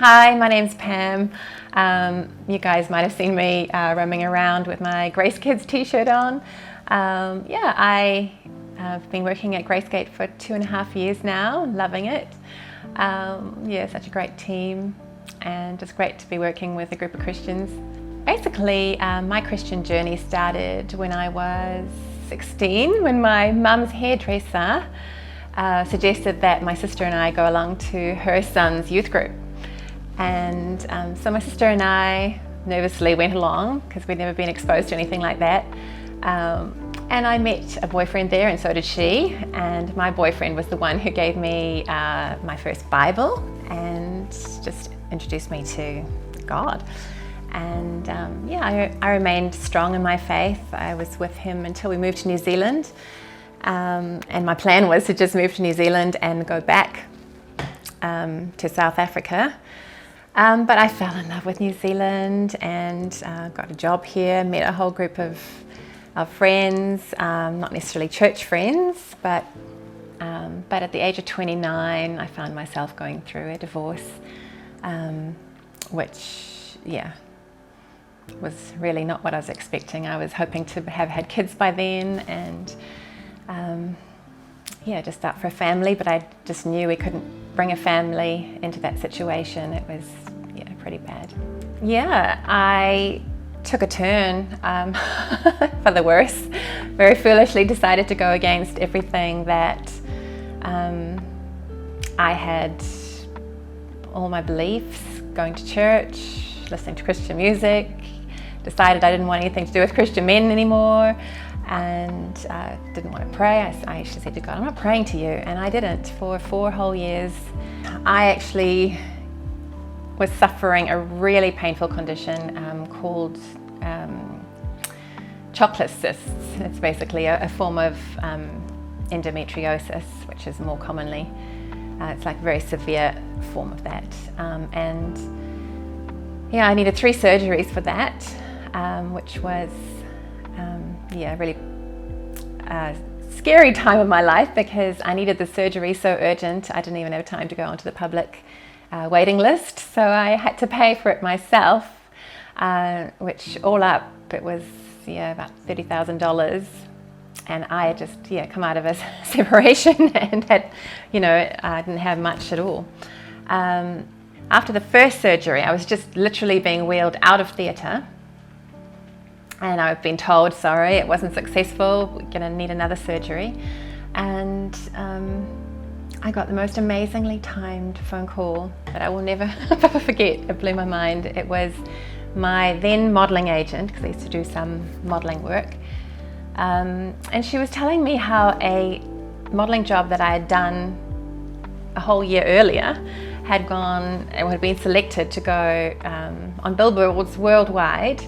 Hi, my name's Pam. You guys might have seen me roaming around with my Grace Kids t-shirt on. I have been working at Gracegate for 2.5 years now, loving it. Such a great team, and it's great to be working with a group of Christians. Basically, my Christian journey started when I was 16, when my mum's hairdresser suggested that my sister and I go along to her son's youth group. And so my sister and I nervously went along because we'd never been exposed to anything like that. And I met a boyfriend there, and so did she. And my boyfriend was the one who gave me my first Bible and just introduced me to God. And I remained strong in my faith. I was with him until we moved to New Zealand. And my plan was to just move to New Zealand and go back to South Africa. But I fell in love with New Zealand and got a job here, met a whole group of friends, not necessarily church friends, but at the age of 29, I found myself going through a divorce, which, was really not what I was expecting. I was hoping to have had kids by then and just start for a family, but I just knew we couldn't bring a family into that situation. It was pretty bad. I took a turn for the worse. Very foolishly decided to go against everything that I had, all my beliefs, going to church, listening to Christian music, decided I didn't want anything to do with Christian men anymore, and didn't want to pray. I actually said to God, I'm not praying to you, and I didn't for 4 whole years. I actually was suffering a really painful condition called chocolate cysts. It's basically a form of endometriosis, which is more commonly, it's like a very severe form of that. I needed 3 surgeries for that, which was a really scary time of my life because I needed the surgery so urgent. I didn't even have time to go onto the public waiting list, so I had to pay for it myself, which all up it was about $30,000, and I had just come out of a separation and had I didn't have much at all. After the first surgery, I was just literally being wheeled out of theatre, and I've been told, sorry, it wasn't successful, we're going to need another surgery. And I got the most amazingly timed phone call that I will never forget. It blew my mind. It was my then modelling agent, because I used to do some modelling work, and she was telling me how a modelling job that I had done a whole year earlier had been selected to go on billboards worldwide,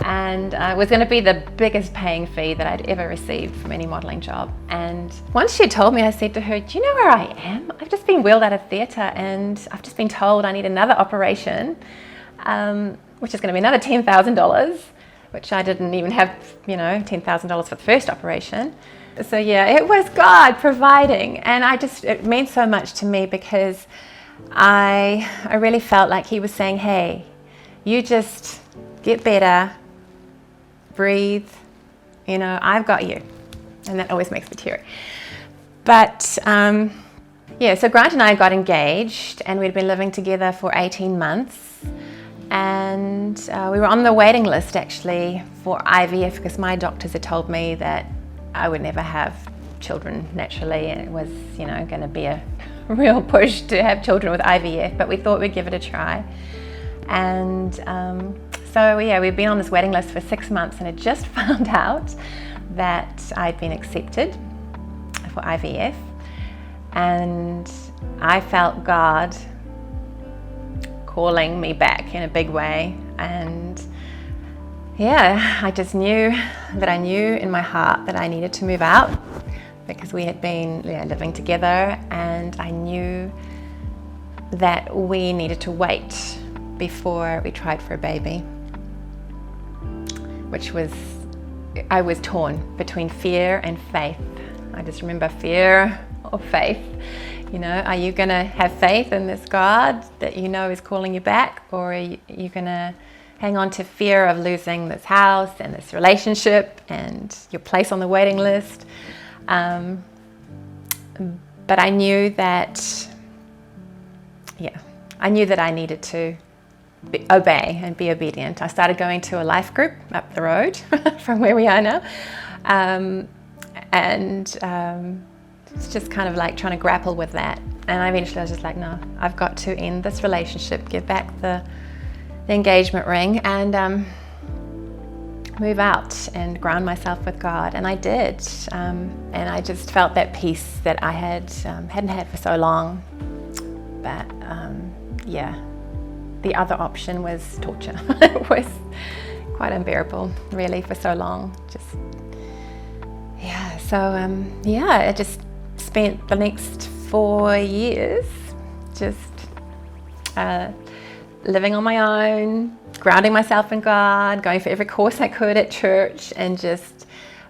and it was going to be the biggest paying fee that I'd ever received from any modelling job. And once she told me, I said to her, do you know where I am? I've just been wheeled out of theatre, and I've just been told I need another operation, which is going to be another $10,000, which I didn't even have, $10,000 for the first operation. So it was God providing, and it meant so much to me because I really felt like he was saying, hey, you just get better, breathe, I've got you. And that always makes me teary. But so Grant and I got engaged, and we'd been living together for 18 months. And we were on the waiting list actually for IVF because my doctors had told me that I would never have children naturally, and it was, going to be a real push to have children with IVF, but we thought we'd give it a try. And we'd been on this waiting list for 6 months, and had just found out that I'd been accepted for IVF, and I felt God calling me back in a big way. And I just knew in my heart that I needed to move out because we had been living together, and I knew that we needed to wait before we tried for a baby, I was torn between fear and faith. I just remember fear or faith. Are you going to have faith in this God that you know is calling you back, or are you going to hang on to fear of losing this house and this relationship and your place on the waiting list? But I knew that, I needed to obey and be obedient. I started going to a life group up the road from where we are now. It's just kind of like trying to grapple with that. And eventually I was just like, no, I've got to end this relationship, give back the engagement ring, and move out and ground myself with God. And I did. And I just felt that peace that I hadn't had for so long. But the other option was torture. It was quite unbearable, really, for so long. I just spent the next 4 years just living on my own, grounding myself in God, going for every course I could at church, and just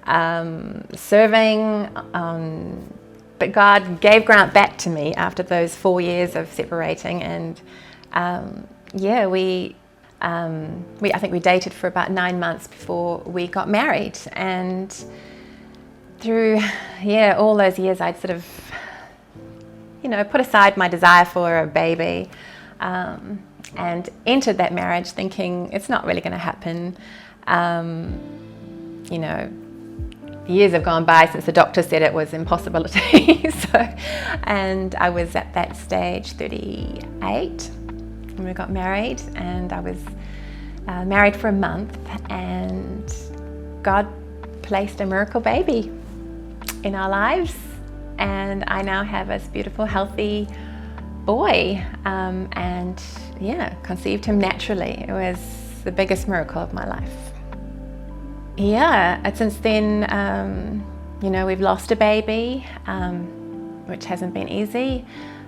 serving. But God gave Grant back to me after those 4 years of separating, and I think we dated for about 9 months before we got married. And through all those years, I'd sort of put aside my desire for a baby, and entered that marriage thinking it's not really going to happen. Years have gone by since the doctor said it was impossibility. And I was at that stage 38 when we got married, and I was married for a month, and God placed a miracle baby in our lives, and I now have this beautiful, healthy boy, and conceived him naturally. It was the biggest miracle of my life. And since then, we've lost a baby, which hasn't been easy,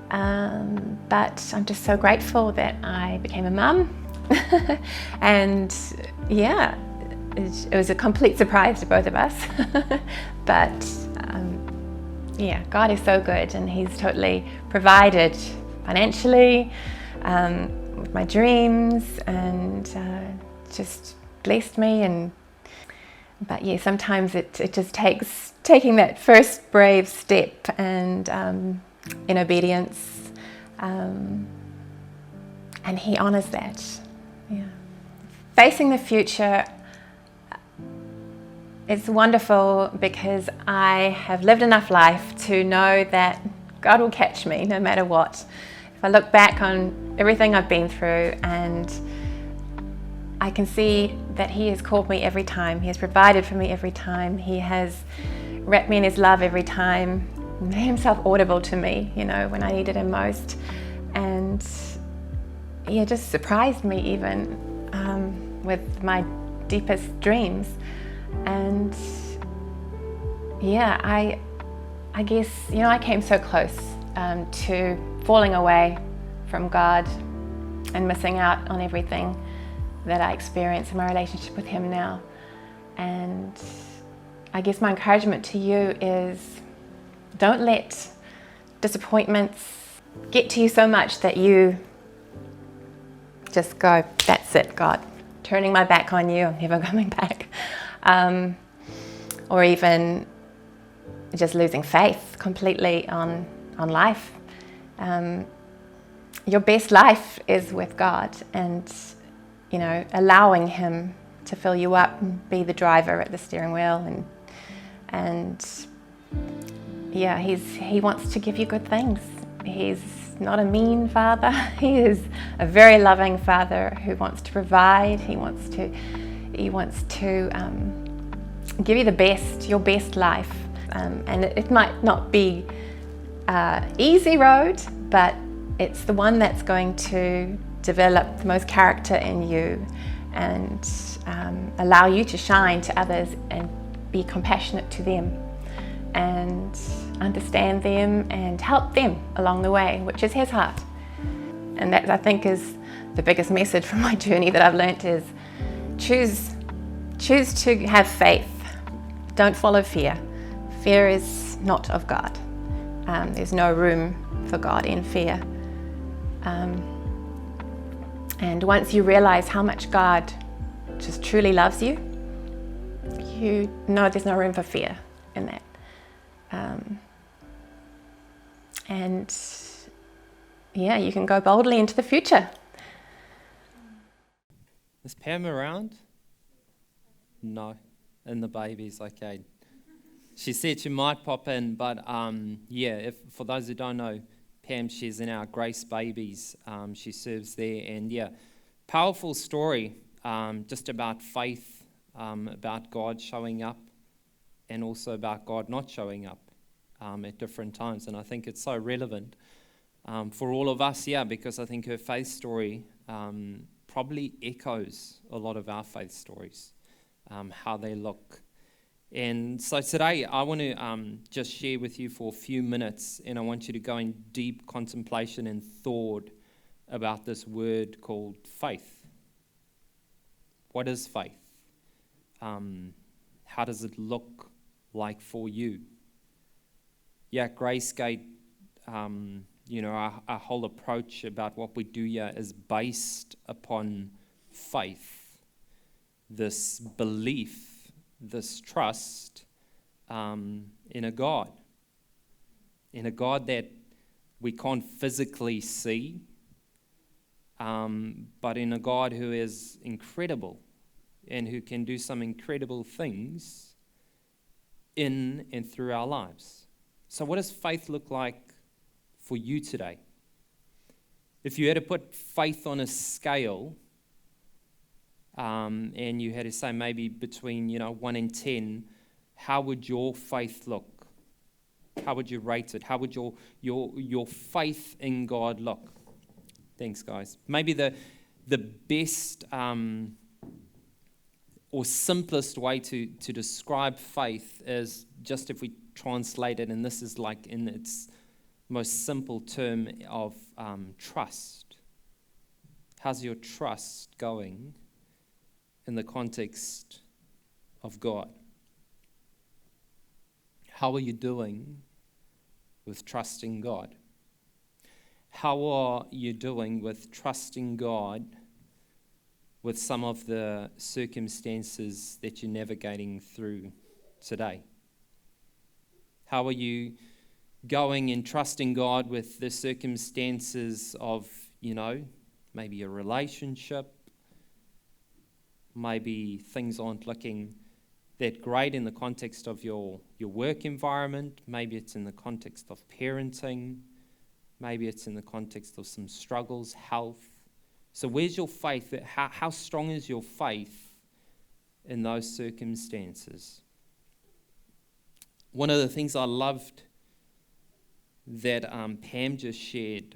but I'm just so grateful that I became a mum. And it was a complete surprise to both of us. But God is so good, and He's totally provided financially, with my dreams, and just blessed me. But sometimes it just takes taking that first brave step, and in obedience, and He honors that. Facing the future is wonderful, because I have lived enough life to know that God will catch me no matter what. If I look back on everything I've been through, and I can see that He has called me every time. He has provided for me every time. He has wrapped me in His love every time, made Himself audible to me, when I needed Him most. And just surprised me even with my deepest dreams. And I guess, I came so close to falling away from God and missing out on everything that I experience in my relationship with Him now. And I guess my encouragement to you is, don't let disappointments get to you so much that you just go, that's it, God, turning my back on you, I'm never coming back. Or even just losing faith completely on life. Your best life is with God, and allowing Him to fill you up and be the driver at the steering wheel, and He wants to give you good things. He's not a mean Father. He is a very loving Father who wants to provide. He wants to give you the best, your best life. And it might not be easy road, but it's the one that's going to develop the most character in you, and allow you to shine to others and be compassionate to them, and understand them and help them along the way, which is His heart. And that, I think, is the biggest message from my journey that I've learnt, is choose to have faith. Don't follow fear. Fear is not of God. There's no room for God in fear. And once you realize how much God just truly loves you, you know there's no room for fear in that. And yeah, you can go boldly into the future. Is Pam around? No. And the baby's okay. She said she might pop in, but if for those who don't know, Pam, she's in our Grace Babies. She serves there, and powerful story just about faith, about God showing up, and also about God not showing up at different times. And I think it's so relevant for all of us, because I think her faith story probably echoes a lot of our faith stories, how they look. And so today I want to just share with you for a few minutes, and I want you to go in deep contemplation and thought about this word called faith. What is faith? How does it look like for you? Gracegate, our whole approach about what we do here is based upon faith, this belief, this trust in a God that we can't physically see, but in a God who is incredible and who can do some incredible things in and through our lives. So what does faith look like for you today? If you had to put faith on a scale, and you had to say maybe between 1 and 10, how would your faith look? How would you rate it? How would your faith in God look? Thanks, guys. Maybe the best or simplest way to describe faith is just if we translate it, and this is like in its most simple term of trust. How's your trust going in the context of God? How are you doing with trusting God? How are you doing with trusting God with some of the circumstances that you're navigating through today? How are you going and trusting God with the circumstances of, maybe a relationship? Maybe things aren't looking that great in the context of your work environment. Maybe it's in the context of parenting. Maybe it's in the context of some struggles, health. So where's your faith? How strong is your faith in those circumstances? One of the things I loved that Pam just shared,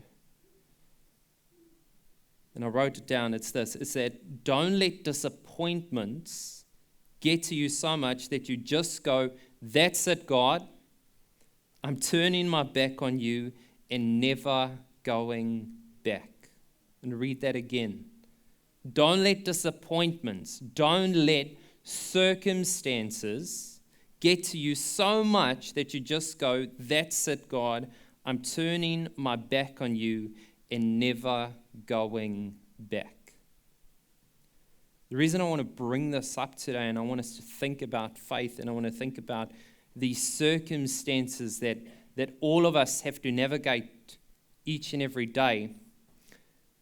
and I wrote it down, it's this. It's that don't let disappointments get to you so much that you just go, that's it, God. I'm turning my back on you and never going back. And read that again. Don't let disappointments, don't let circumstances get to you so much that you just go, that's it, God. I'm turning my back on you and never going back. The reason I want to bring this up today, and I want us to think about faith, and I want to think about these circumstances that all of us have to navigate each and every day,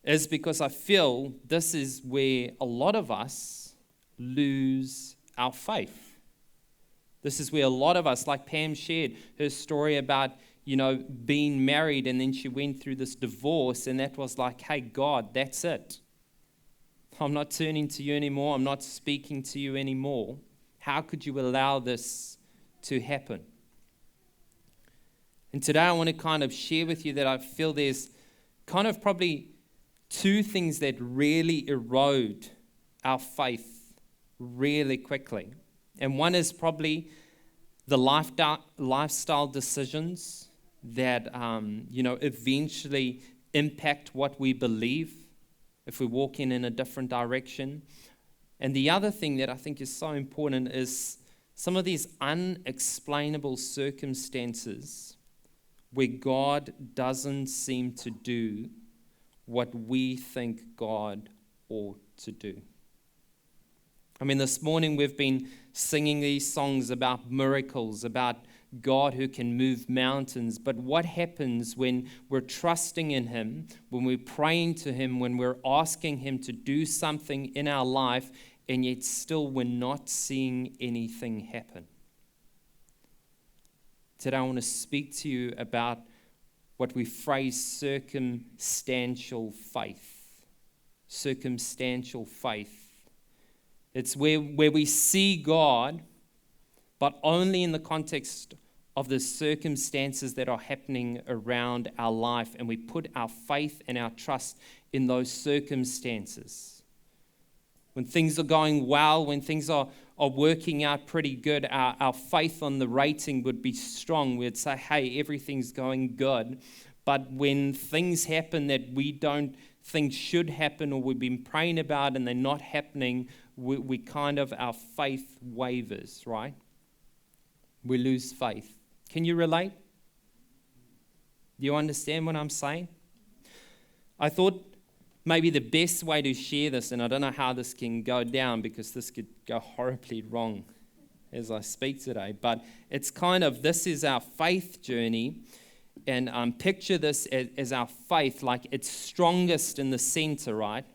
is because I feel this is where a lot of us lose our faith. This is where a lot of us, like Pam shared her story about, being married, and then she went through this divorce, and that was like, hey, God, that's it. I'm not turning to you anymore. I'm not speaking to you anymore. How could you allow this to happen? And today I want to kind of share with you that I feel there's kind of probably two things that really erode our faith really quickly. And one is probably the lifestyle decisions that, eventually impact what we believe if we're walking in a different direction. And the other thing that I think is so important is some of these unexplainable circumstances where God doesn't seem to do what we think God ought to do. I mean, this morning we've been singing these songs about miracles, about God who can move mountains. But what happens when we're trusting in Him, when we're praying to Him, when we're asking Him to do something in our life, and yet still we're not seeing anything happen? Today I want to speak to you about what we phrase circumstantial faith. Circumstantial faith. It's where we see God, but only in the context of the circumstances that are happening around our life, and we put our faith and our trust in those circumstances. When things are going well, when things are working out pretty good, our faith on the rating would be strong. We'd say, hey, everything's going good. But when things happen that we don't think should happen, or we've been praying about and they're not happening, we kind of, our faith wavers, right? We lose faith. Can you relate? Do you understand what I'm saying? I thought maybe the best way to share this, and I don't know how this can go down because this could go horribly wrong as I speak today, but it's kind of, this is our faith journey, and picture this as our faith, like it's strongest in the center, right?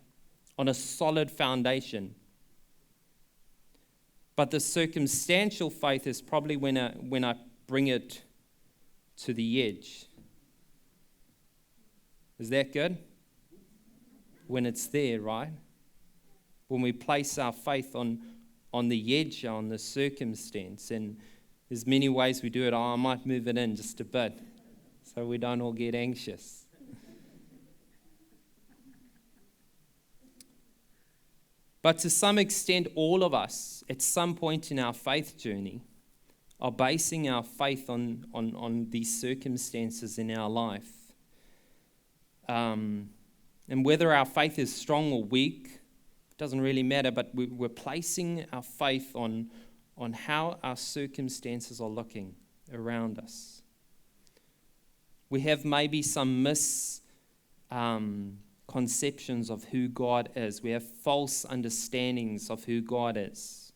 On a solid foundation. But the circumstantial faith is probably when I bring it to the edge. Is that good? When it's there, right? When we place our faith on the edge, on the circumstance. And there's many ways we do it. I might move it in just a bit so we don't all get anxious. But to some extent, all of us, at some point in our faith journey, are basing our faith on these circumstances in our life. And whether our faith is strong or weak, it doesn't really matter, but we're placing our faith on how our circumstances are looking around us. We have maybe some conceptions of who God is. We have false understandings of who God is.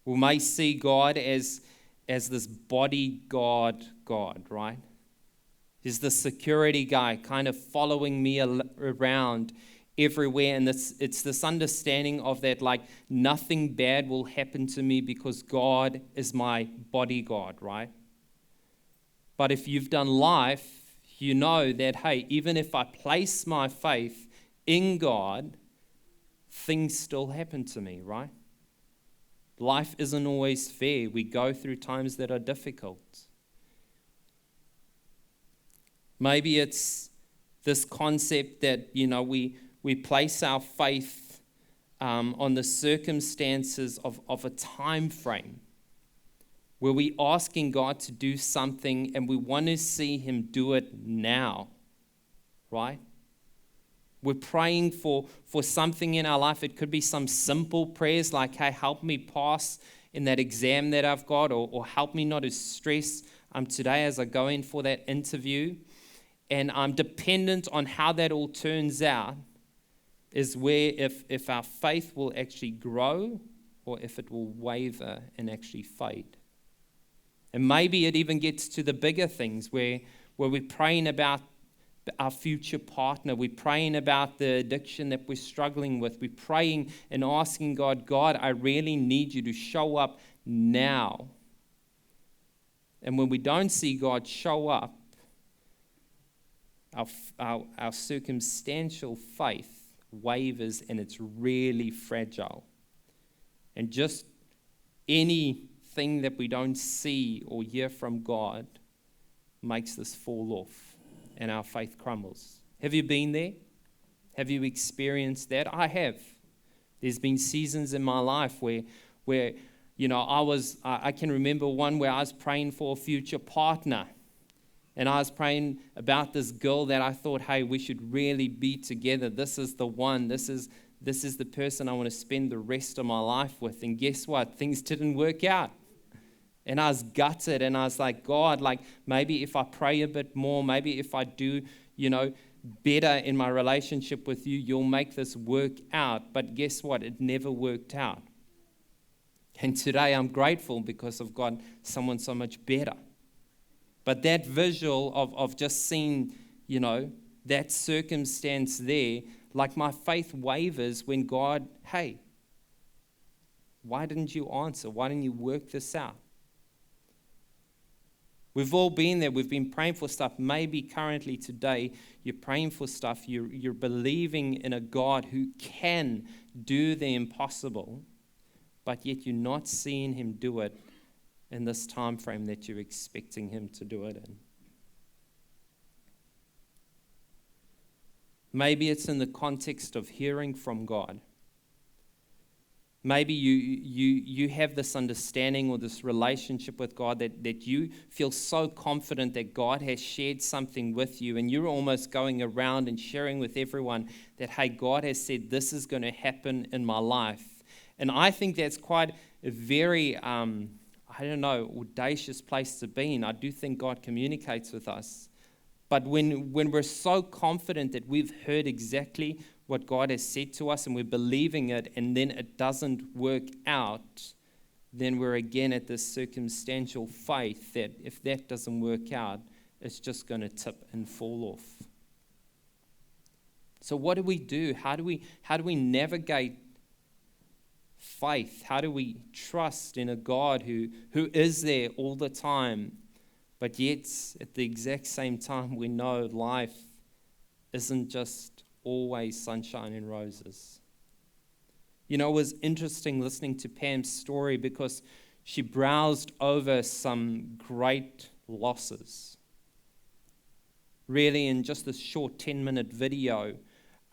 We may see God as this bodyguard God, right? He's the security guy kind of following me around everywhere, and it's this understanding of that, like nothing bad will happen to me because God is my bodyguard, right? But if you've done life, you know that, hey, even if I place my faith in God, things still happen to me, right? Life isn't always fair. We go through times that are difficult. Maybe it's this concept that, we place our faith on the circumstances of a time frame where we're asking God to do something and we want to see Him do it now, right? We're praying for something in our life. It could be some simple prayers like, hey, help me pass in that exam that I've got, or help me not to stress today as I go in for that interview. And I'm dependent on how that all turns out is where if our faith will actually grow or if it will waver and actually fade. And maybe it even gets to the bigger things where we're praying about our future partner. We're praying about the addiction that we're struggling with. We're praying and asking God, I really need you to show up now. And when we don't see God show up, our circumstantial faith wavers and it's really fragile. And just anything that we don't see or hear from God makes this fall off and our faith crumbles. Have you been there? Have you experienced that? I have. There's been seasons in my life where I can remember one where I was praying for a future partner. And I was praying about this girl that I thought, hey, we should really be together. This is the one. This is the person I want to spend the rest of my life with. And guess what? Things didn't work out. And I was gutted, and I was like, God, like maybe if I pray a bit more, maybe if I do, better in my relationship with you, you'll make this work out. But guess what? It never worked out. And today I'm grateful because I've got someone so much better. But that visual of just seeing, that circumstance there, like my faith wavers when God, hey, why didn't you answer? Why didn't you work this out? We've all been there. We've been praying for stuff. Maybe currently today you're praying for stuff. You're believing in a God who can do the impossible, but yet you're not seeing him do it in this time frame that you're expecting him to do it in. Maybe it's in the context of hearing from God. Maybe you have this understanding or this relationship with God that you feel so confident that God has shared something with you, and you're almost going around and sharing with everyone that, hey, God has said this is going to happen in my life. And I think that's quite a very, audacious place to be in. I do think God communicates with us. But when we're so confident that we've heard exactly what God has said to us and we're believing it, and then it doesn't work out, then we're again at this circumstantial faith that if that doesn't work out, it's just going to tip and fall off. So what do we do? How do we navigate faith? How do we trust in a God who is there all the time, but yet at the exact same time we know life isn't just always sunshine and roses? It was interesting listening to Pam's story because she browsed over some great losses. Really, in just this short 10-minute video,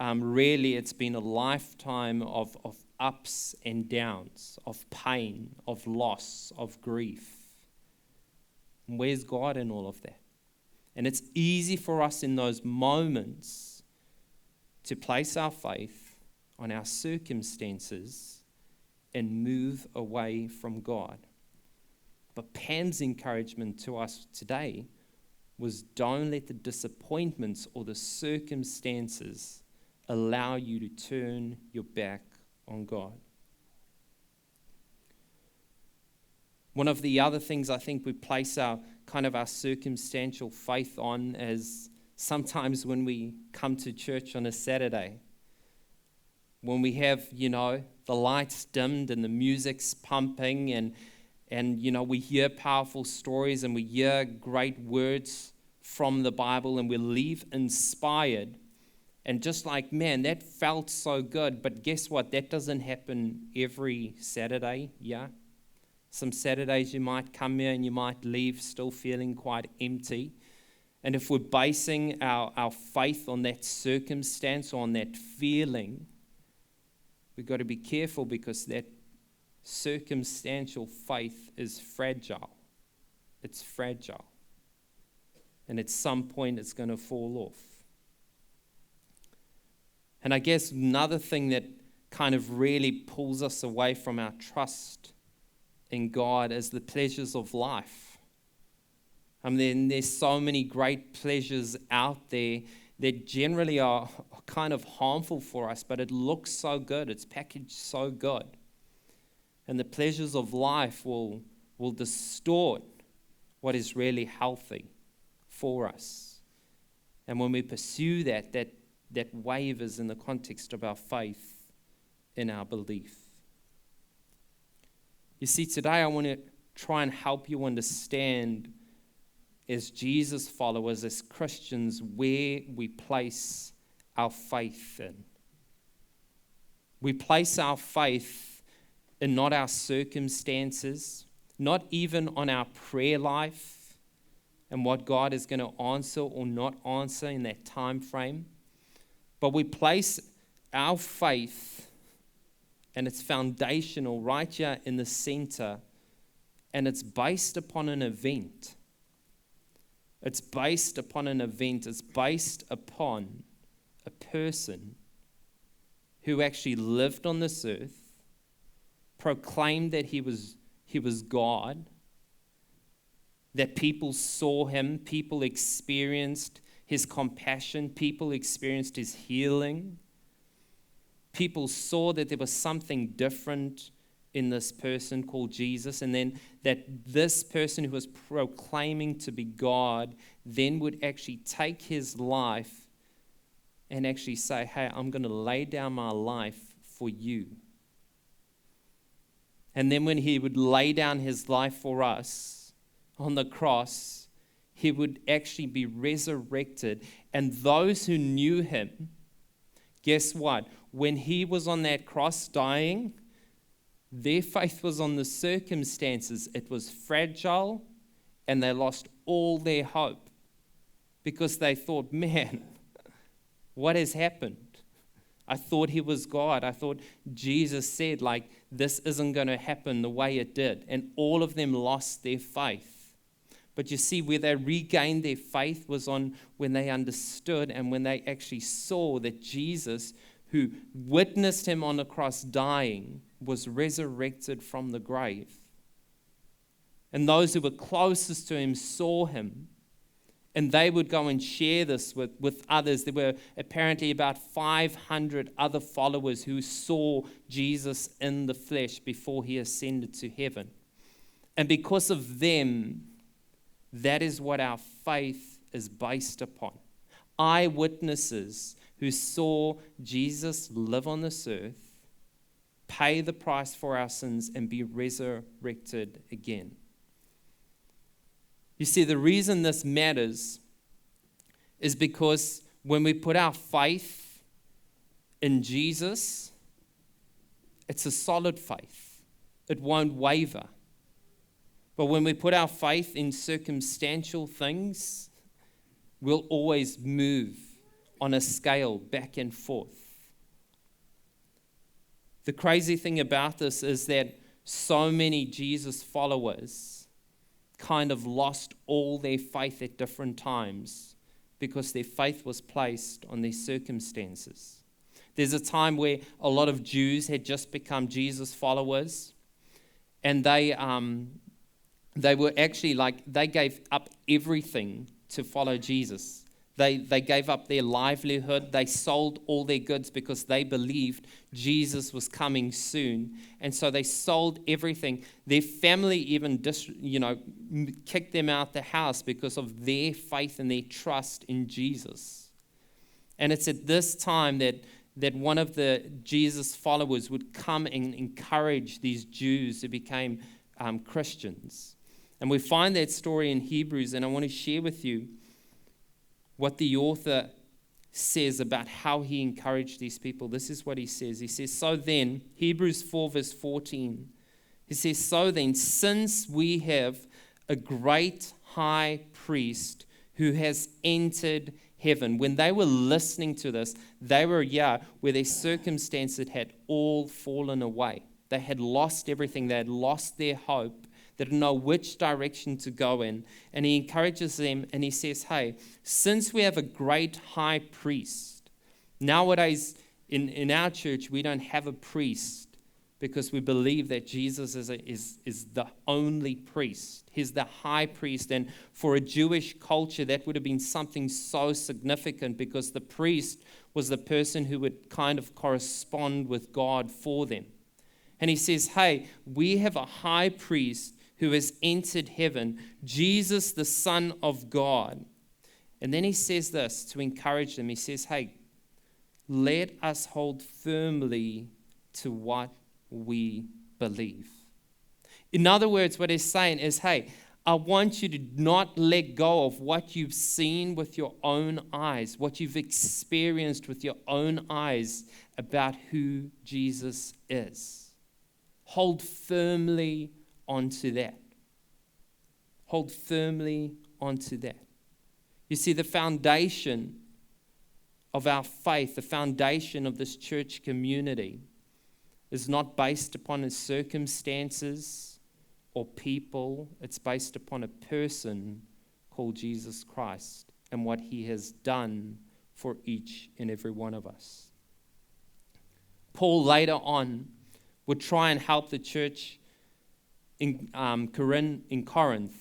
really it's been a lifetime of ups and downs, of pain, of loss, of grief. And where's God in all of that? And it's easy for us in those moments to place our faith on our circumstances and move away from God. But Pam's encouragement to us today was, don't let the disappointments or the circumstances allow you to turn your back on God. One of the other things I think we place our circumstantial faith on is sometimes when we come to church on a Saturday, when we have, the lights dimmed and the music's pumping and we hear powerful stories and we hear great words from the Bible and we leave inspired. And just like, man, that felt so good. But guess what? That doesn't happen every Saturday, yeah? Some Saturdays you might come here and you might leave still feeling quite empty. And if we're basing our faith on that circumstance, on that feeling, we've got to be careful because that circumstantial faith is fragile. It's fragile. And at some point it's going to fall off. And I guess another thing that kind of really pulls us away from our trust in God is the pleasures of life. There's so many great pleasures out there that generally are kind of harmful for us, but it looks so good. It's packaged so good. And the pleasures of life will distort what is really healthy for us. And when we pursue that wavers in the context of our faith in our belief. You see, today I want to try and help you understand, as Jesus followers, as Christians, where we place our faith in. We place our faith in not our circumstances, not even on our prayer life and what God is going to answer or not answer in that time frame. But we place our faith, and it's foundational right here in the center, and it's based upon an event. It's based upon an event. It's based upon a person who actually lived on this earth, proclaimed that he was God, that people saw him, people experienced his compassion, people experienced his healing. People saw that there was something different in this person called Jesus, and then that this person who was proclaiming to be God then would actually take his life and actually say, hey, I'm going to lay down my life for you. And then when he would lay down his life for us on the cross, he would actually be resurrected. And those who knew him, guess what? When he was on that cross dying, their faith was on the circumstances. It was fragile, and they lost all their hope because they thought, man, what has happened? I thought he was God. I thought Jesus said, like, this isn't going to happen the way it did. And all of them lost their faith. But you see, where they regained their faith was on when they understood and when they actually saw that Jesus, who witnessed him on the cross dying, was resurrected from the grave. And those who were closest to him saw him. And they would go and share this with others. There were apparently about 500 other followers who saw Jesus in the flesh before he ascended to heaven. And because of them, that is what our faith is based upon. Eyewitnesses who saw Jesus live on this earth, pay the price for our sins, and be resurrected again. You see, the reason this matters is because when we put our faith in Jesus, it's a solid faith. It won't waver. But when we put our faith in circumstantial things, we'll always move on a scale back and forth. The crazy thing about this is that so many Jesus followers kind of lost all their faith at different times because their faith was placed on their circumstances. There's a time where a lot of Jews had just become Jesus followers, and they were actually they gave up everything to follow Jesus. They gave up their livelihood. They sold all their goods because they believed Jesus was coming soon. And so they sold everything. Their family even kicked them out the house because of their faith and their trust in Jesus. And it's at this time that one of the Jesus followers would come and encourage these Jews who became Christians. And we find that story in Hebrews, and I want to share with you what the author says about how he encouraged these people. This is what he says. He says, so then, Hebrews 4 verse 14, he says, so then, since we have a great high priest who has entered heaven. When they were listening to this, they were, where their circumstances had all fallen away. They had lost everything. They had lost their hope. They didn't know which direction to go in. And he encourages them and he says, hey, since we have a great high priest, nowadays in our church, we don't have a priest because we believe that Jesus is the only priest. He's the high priest. And for a Jewish culture, that would have been something so significant because the priest was the person who would kind of correspond with God for them. And he says, hey, we have a high priest who has entered heaven, Jesus, the Son of God. And then he says this to encourage them. He says, hey, let us hold firmly to what we believe. In other words, what he's saying is, hey, I want you to not let go of what you've seen with your own eyes, what you've experienced with your own eyes about who Jesus is. Hold firmly onto that. Hold firmly onto that. You see, the foundation of our faith, the foundation of this church community is not based upon its circumstances or people. It's based upon a person called Jesus Christ and what he has done for each and every one of us. Paul later on would try and help the church in Corinth.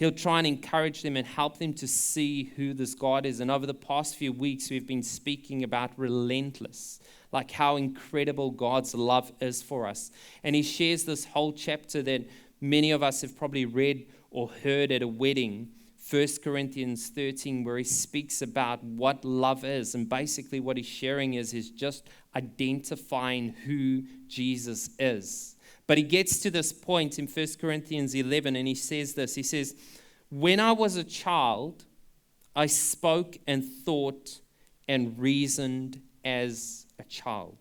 He'll try and encourage them and help them to see who this God is. And over the past few weeks, we've been speaking about Relentless, like how incredible God's love is for us. And he shares this whole chapter that many of us have probably read or heard at a wedding, 1 Corinthians 13, where he speaks about what love is. And basically what he's sharing is just identifying who Jesus is. But he gets to this point in 1 Corinthians 11 and he says this. He says, when I was a child, I spoke and thought and reasoned as a child.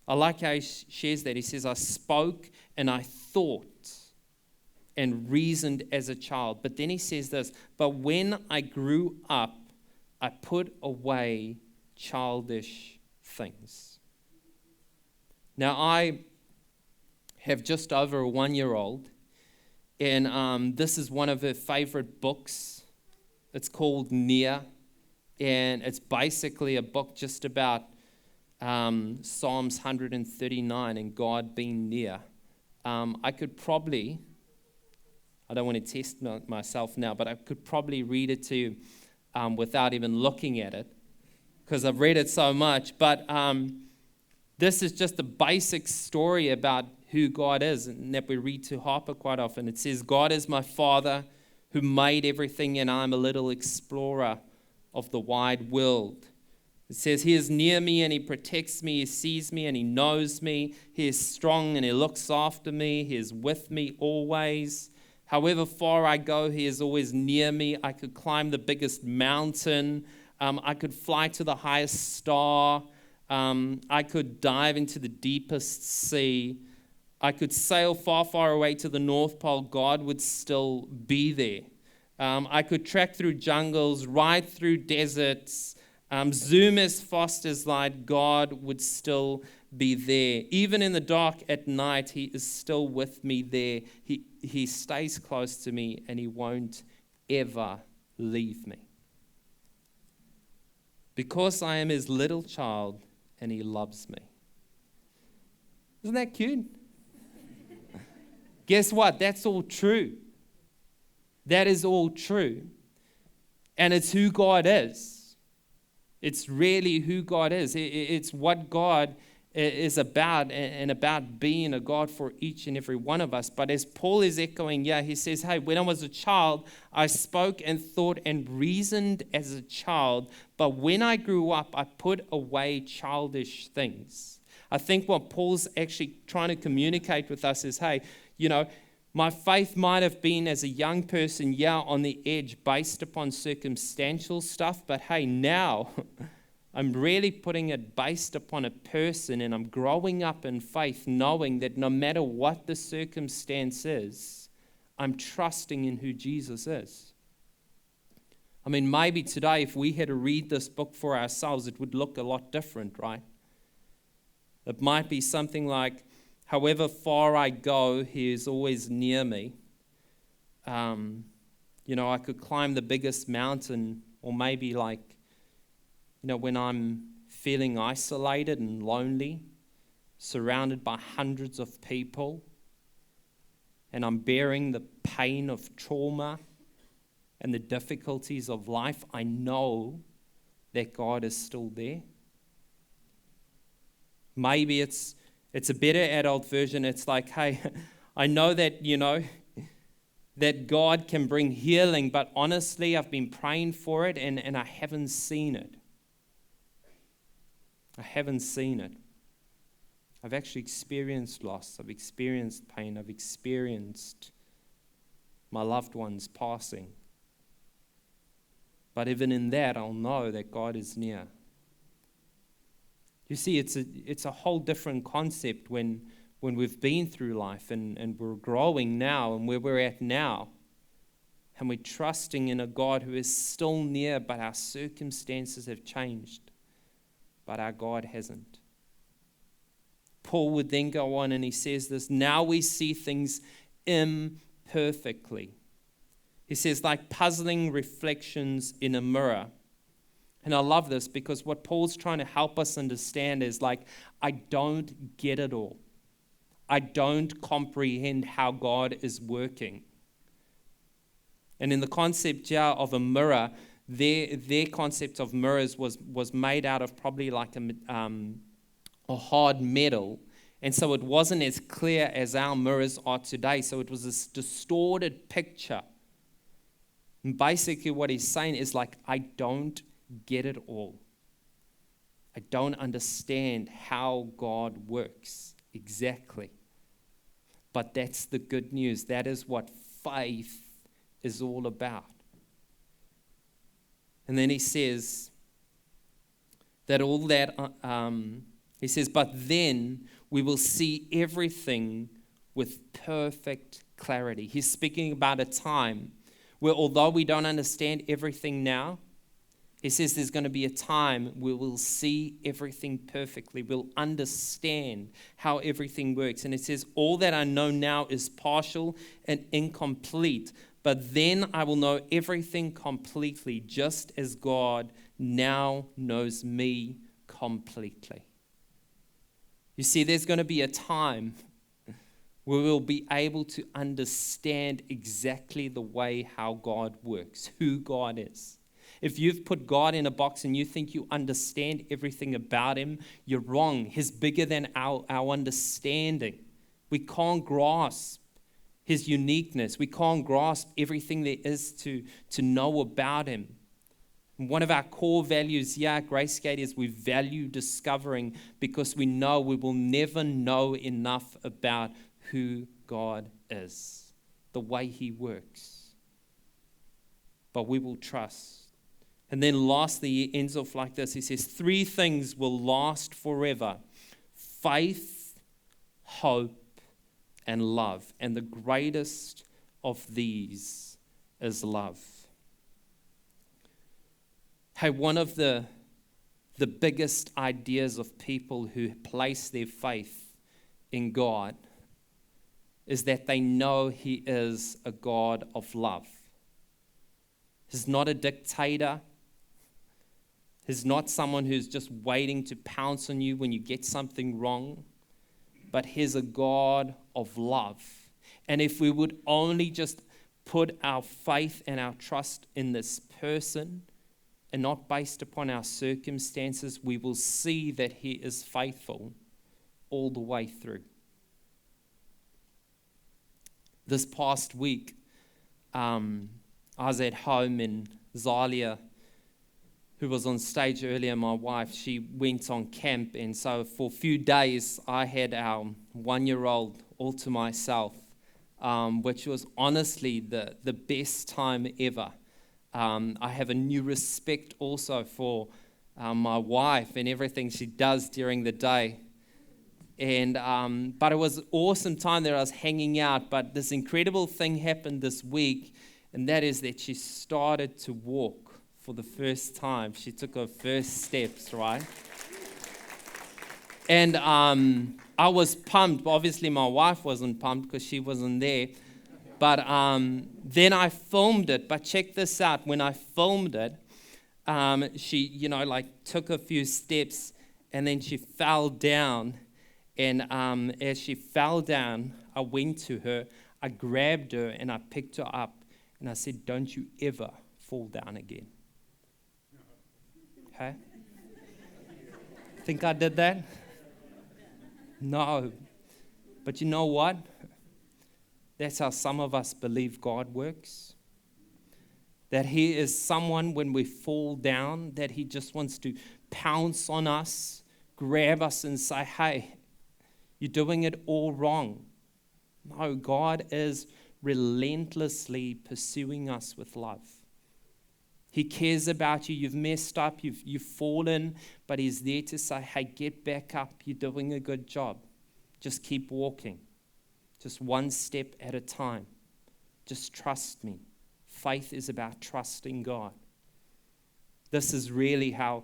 I like how he shares that. He says, I spoke and I thought and reasoned as a child. But then he says this, but when I grew up, I put away childish things. Now, I have just over a 1-year-old, and this is one of her favorite books. It's called Near, and it's basically a book just about Psalms 139 and God being near. I don't want to test myself now, but I could probably read it to you without even looking at it, because I've read it so much. But this is just a basic story about who God is, and that we read to Harper quite often. It says, God is my Father who made everything, and I'm a little explorer of the wide world. It says, he is near me and he protects me, he sees me and he knows me. He is strong and he looks after me. He is with me always. However far I go, he is always near me. I could climb the biggest mountain. I could fly to the highest star. I could dive into the deepest sea. I could sail far, far away to the North Pole. God would still be there. I could trek through jungles, ride through deserts, zoom as fast as light. God would still be there. Even in the dark at night, he is still with me there. He stays close to me and he won't ever leave me. Because I am his little child and he loves me. Isn't that cute? Guess what? That's all true. That is all true. And it's who God is. It's really who God is. It's what God is about, and about being a God for each and every one of us. But as Paul is echoing, he says, hey, when I was a child, I spoke and thought and reasoned as a child. But when I grew up, I put away childish things. I think what Paul's actually trying to communicate with us is, hey, my faith might have been as a young person, on the edge based upon circumstantial stuff, but hey, now I'm really putting it based upon a person, and I'm growing up in faith knowing that no matter what the circumstance is, I'm trusting in who Jesus is. I mean, maybe today if we had to read this book for ourselves, it would look a lot different, right? It might be something like, however far I go, he is always near me. I could climb the biggest mountain, or maybe when I'm feeling isolated and lonely, surrounded by hundreds of people, and I'm bearing the pain of trauma and the difficulties of life, I know that God is still there. Maybe it's a better adult version. It's like, hey, I know that, that God can bring healing, but honestly, I've been praying for it and I haven't seen it. I haven't seen it. I've actually experienced loss. I've experienced pain. I've experienced my loved ones passing. But even in that, I'll know that God is near. You see, it's a whole different concept when we've been through life and we're growing now and where we're at now. And we're trusting in a God who is still near, but our circumstances have changed. But our God hasn't. Paul would then go on and he says this, now we see things imperfectly. He says, like puzzling reflections in a mirror. And I love this because what Paul's trying to help us understand is I don't get it all. I don't comprehend how God is working. And in the concept here of a mirror, their concept of mirrors was made out of probably like a hard metal. And so it wasn't as clear as our mirrors are today. So it was this distorted picture. And basically what he's saying is like, I don't get it all. I don't understand how God works exactly. But that's the good news. That is what faith is all about. And then he says that all that, he says, but then we will see everything with perfect clarity. He's speaking about a time where although we don't understand everything now, he says there's going to be a time where we'll see everything perfectly. We'll understand how everything works. And it says, all that I know now is partial and incomplete, but then I will know everything completely, just as God now knows me completely. You see, there's going to be a time where we'll be able to understand exactly the way how God works, who God is. If you've put God in a box and you think you understand everything about him, you're wrong. He's bigger than our understanding. We can't grasp his uniqueness. We can't grasp everything there is to know about him. And one of our core values here at Gracegate is we value discovering, because we know we will never know enough about who God is, the way he works. But we will trust. And then lastly, he ends off like this. He says, 3 things will last forever: faith, hope, and love. And the greatest of these is love. Hey, one of the biggest ideas of people who place their faith in God is that they know he is a God of love. He's not a dictator. He's not someone who's just waiting to pounce on you when you get something wrong. But he's a God of love. And if we would only just put our faith and our trust in this person and not based upon our circumstances, we will see that he is faithful all the way through. This past week, I was at home, and Zalia, who was on stage earlier, my wife, she went on camp. And so for a few days, I had our 1-year-old all to myself, which was honestly the best time ever. I have a new respect also for my wife and everything she does during the day. And but it was an awesome time that I was hanging out. But this incredible thing happened this week, and that is that she started to walk for the first time. She took her first steps, right? And I was pumped. Obviously, my wife wasn't pumped because she wasn't there. But then I filmed it. But check this out. When I filmed it, she, took a few steps, and then she fell down. And as she fell down, I went to her. I grabbed her, and I picked her up. And I said, "Don't you ever fall down again." Okay? Think I did that? No. But you know what? That's how some of us believe God works. That he is someone, when we fall down, that he just wants to pounce on us, grab us and say, "Hey, you're doing it all wrong." No, God is relentlessly pursuing us with love. He cares about you. You've messed up. You've fallen. But he's there to say, "Hey, get back up. You're doing a good job. Just keep walking. Just one step at a time. Just trust me." Faith is about trusting God. This is really how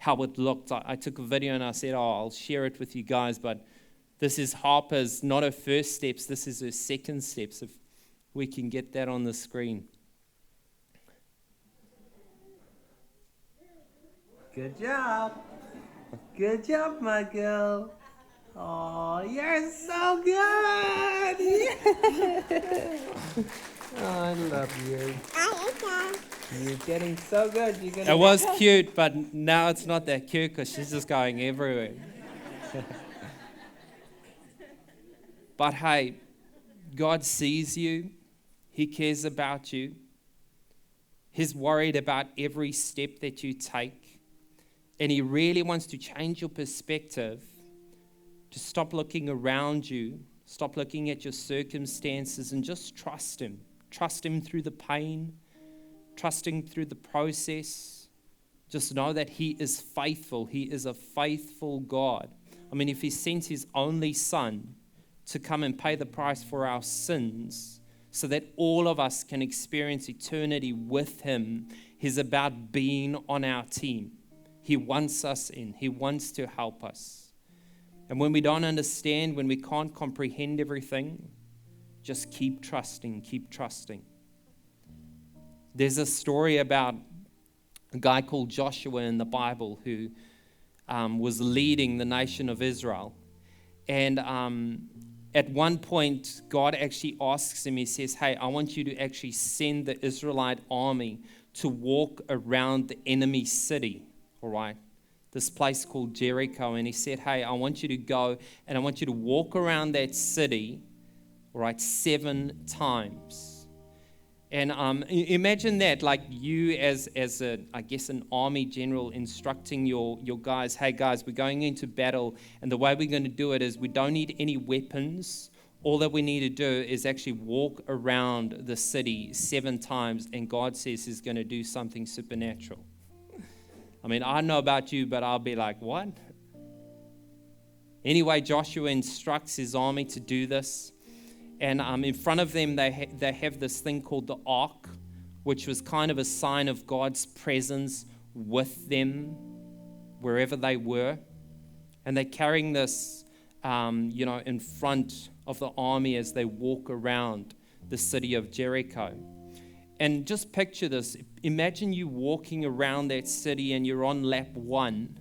it looked. I took a video and I said, I'll share it with you guys. But this is Harper's, not her first steps. This is her second steps. If we can get that on the screen. Good job. Good job, my girl. Oh, you're so good. Oh, I love you. You're getting so good. You're gonna. It was cute, but now it's not that cute because she's just going everywhere. But hey, God sees you. He cares about you. He's worried about every step that you take. And He really wants to change your perspective, to stop looking around you, stop looking at your circumstances, and just trust Him. Trust Him through the pain. Trust Him through the process. Just know that He is faithful. He is a faithful God. I mean, if He sent His only Son to come and pay the price for our sins so that all of us can experience eternity with Him, He's about being on our team. He wants us in. He wants to help us. And when we don't understand, when we can't comprehend everything, just keep trusting, keep trusting. There's a story about a guy called Joshua in the Bible who was leading the nation of Israel. And at one point, God actually asks him, He says, hey, I want you to actually send the Israelite army to walk around the enemy city, all right? This place called Jericho. And He said, hey, I want you to go and I want you to walk around that city, all right, 7 times. And imagine that, like you as an army general instructing your guys, hey guys, we're going into battle, and the way we're going to do it is we don't need any weapons. All that we need to do is actually walk around the city 7 times, and God says He's going to do something supernatural. I mean, I don't know about you, but I'll be like, what? Anyway, Joshua instructs his army to do this. And in front of them, they have this thing called the ark, which was kind of a sign of God's presence with them wherever they were. And they're carrying this, in front of the army as they walk around the city of Jericho. And just picture this. Imagine you walking around that city and you're on lap 1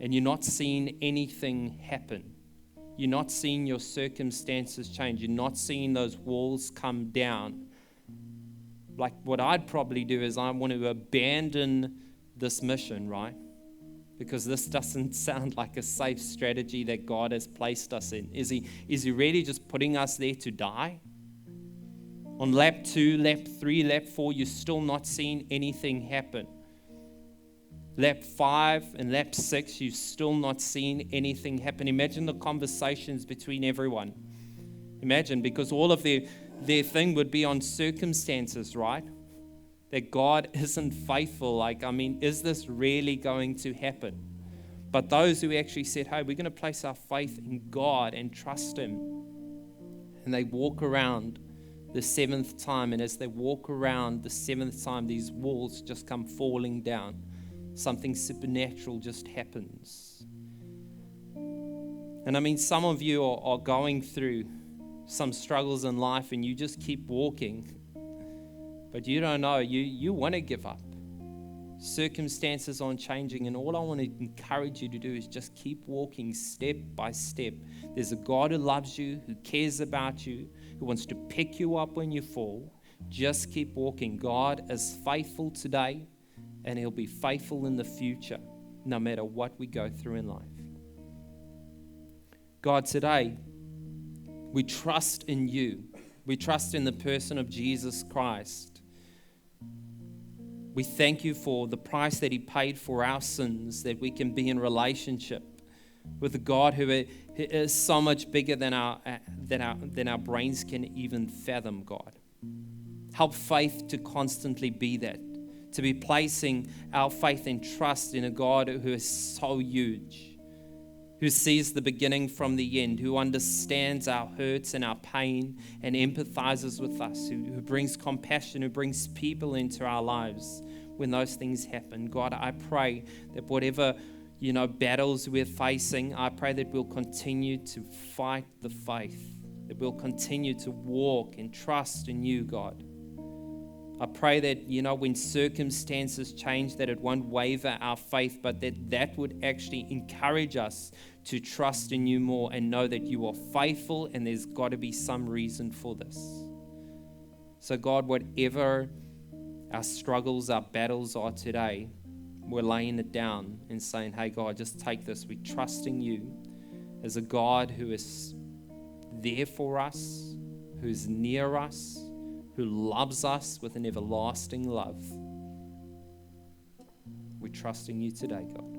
and you're not seeing anything happen. You're not seeing your circumstances change. You're not seeing those walls come down. Like what I'd probably do is I want to abandon this mission, right? Because this doesn't sound like a safe strategy that God has placed us in. Is he really just putting us there to die? On lap 2, lap 3, lap 4, you're still not seeing anything happen. Lap 5 and lap 6, you've still not seen anything happen. Imagine the conversations between everyone. Imagine, because all of their thing would be on circumstances, right? That God isn't faithful. Is this really going to happen? But those who actually said, hey, we're going to place our faith in God and trust Him. And they walk around the 7th time. And as they walk around the 7th time, these walls just come falling down. Something supernatural just happens. And some of you are going through some struggles in life and you just keep walking, but you don't know, you want to give up. Circumstances aren't changing, and all I want to encourage you to do is just keep walking step by step. There's a God who loves you, who cares about you, who wants to pick you up when you fall. Just keep walking. God is faithful today, and He'll be faithful in the future, no matter what we go through in life. God, today, we trust in You. We trust in the person of Jesus Christ. We thank You for the price that He paid for our sins, that we can be in relationship with a God who is so much bigger than our brains can even fathom, God. Help faith to constantly be that, to be placing our faith and trust in a God who is so huge, who sees the beginning from the end, who understands our hurts and our pain and empathizes with us, who brings compassion, who brings people into our lives when those things happen. God, I pray that whatever, battles we're facing, I pray that we'll continue to fight the faith, that we'll continue to walk and trust in You, God. I pray that, when circumstances change, that it won't waver our faith, but that would actually encourage us to trust in You more and know that You are faithful and there's got to be some reason for this. So God, whatever our struggles, our battles are today, we're laying it down and saying, hey God, just take this. We're trusting you as a God who is there for us, who's near us, who loves us with an everlasting love. We're trusting you today, God.